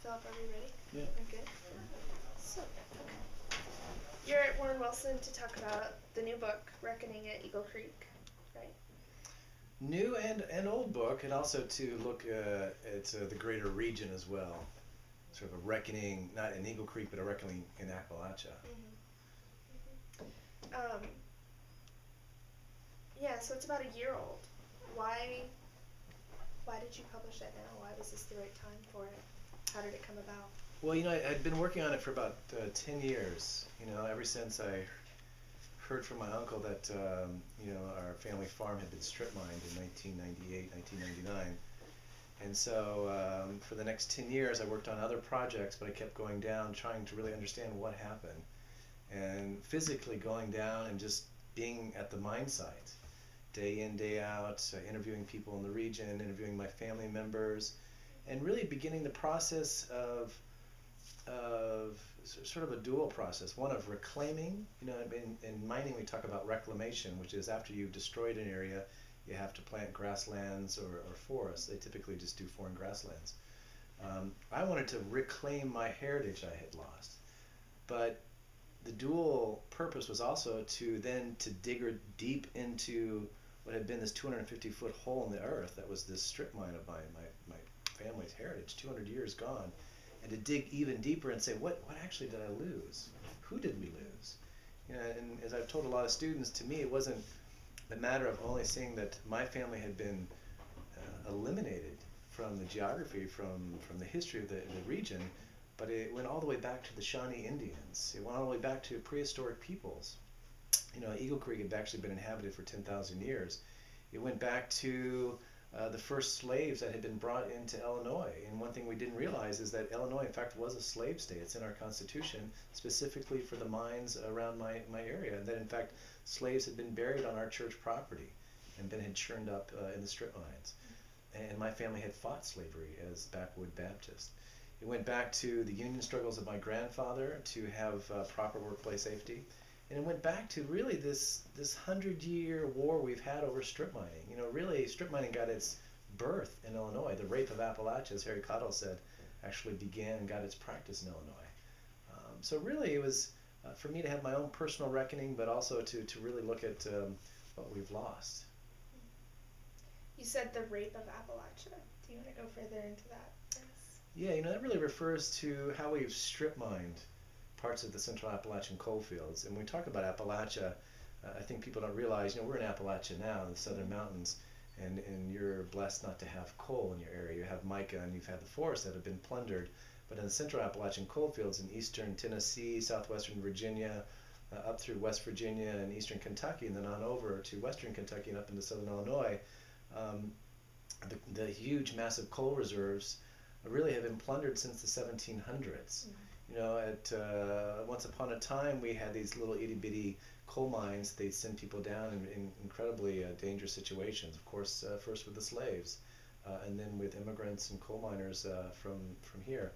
Philip, are we ready? Yeah. We're good. So, you're at Warren Wilson to talk about the new book, Reckoning at Eagle Creek, right? New and old book, and also to look at the greater region as well. Sort of a reckoning, not in Eagle Creek, but a reckoning in Appalachia. Um, yeah, so it's about a year old. Why did you publish that now? Why was this the right time for it? How did it come about? Well, I'd been working on it for about 10 years, ever since I heard from my uncle that, our family farm had been strip mined in 1998, 1999. And so for the next 10 years, I worked on other projects, but I kept going down, trying to really understand what happened. And physically going down and just being at the mine site, day in, day out, interviewing people in the region, interviewing my family members, and really beginning the process of sort of a dual process, one of reclaiming. In mining we talk about reclamation, which is after you've destroyed an area, you have to plant grasslands or forests. They typically just do foreign grasslands. I wanted to reclaim my heritage I had lost, but the dual purpose was also to dig deep into what had been this 250-foot hole in the earth that was this strip mine of my family's heritage, 200 years gone, and to dig even deeper and say, what actually did I lose? Who did we lose? And as I've told a lot of students, to me it wasn't the matter of only seeing that my family had been eliminated from the geography, from the history of the region, but it went all the way back to the Shawnee Indians. It went all the way back to prehistoric peoples. Eagle Creek had actually been inhabited for 10,000 years. It went back to the first slaves that had been brought into Illinois. And one thing we didn't realize is that Illinois, in fact, was a slave state. It's in our Constitution, specifically for the mines around my area. And that, in fact, slaves had been buried on our church property and had churned up in the strip mines. And my family had fought slavery as backwood Baptists. It went back to the union struggles of my grandfather to have proper workplace safety. And it went back to really this 100-year war we've had over strip mining. Really, strip mining got its birth in Illinois. The rape of Appalachia, as Harry Cottle said, actually began and got its practice in Illinois. So really, it was for me to have my own personal reckoning, but also to really look at what we've lost. You said the rape of Appalachia. Do you want to go further into that? Yeah, that really refers to how we've strip mined parts of the Central Appalachian coal fields. And when we talk about Appalachia, I think people don't realize, we're in Appalachia now, in the southern mountains, and you're blessed not to have coal in your area. You have mica and you've had the forests that have been plundered. But in the Central Appalachian coal fields in eastern Tennessee, southwestern Virginia, up through West Virginia and eastern Kentucky, and then on over to western Kentucky and up into southern Illinois, the huge, massive coal reserves really have been plundered since the 1700s. Once upon a time, we had these little itty-bitty coal mines. They'd send people down in incredibly dangerous situations. Of course, first with the slaves, and then with immigrants and coal miners from here.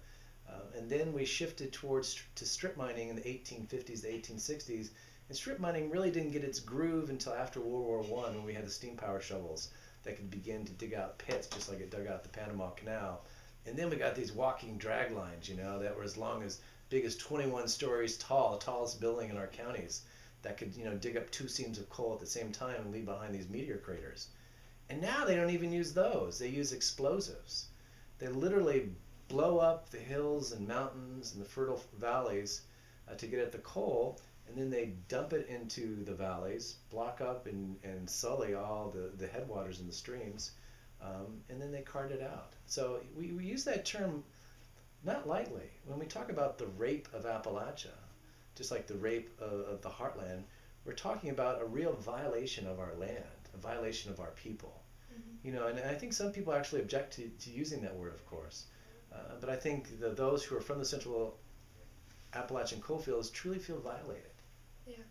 And then we shifted to strip mining in the 1850s, the 1860s. And strip mining really didn't get its groove until after World War I, when we had the steam power shovels that could begin to dig out pits, just like it dug out the Panama Canal. And then we got these walking drag lines, that were big as 21 stories tall, the tallest building in our counties, that could, dig up 2 seams of coal at the same time and leave behind these meteor craters. And now they don't even use those. They use explosives. They literally blow up the hills and mountains and the fertile valleys to get at the coal, and then they dump it into the valleys, block up and sully all the headwaters in the streams. And then they cart it out. So we use that term not lightly. When we talk about the rape of Appalachia, just like the rape of the heartland, we're talking about a real violation of our land, a violation of our people. And I think some people actually object to using that word, of course. But I think those who are from the Central Appalachian coalfields truly feel violated. Yeah.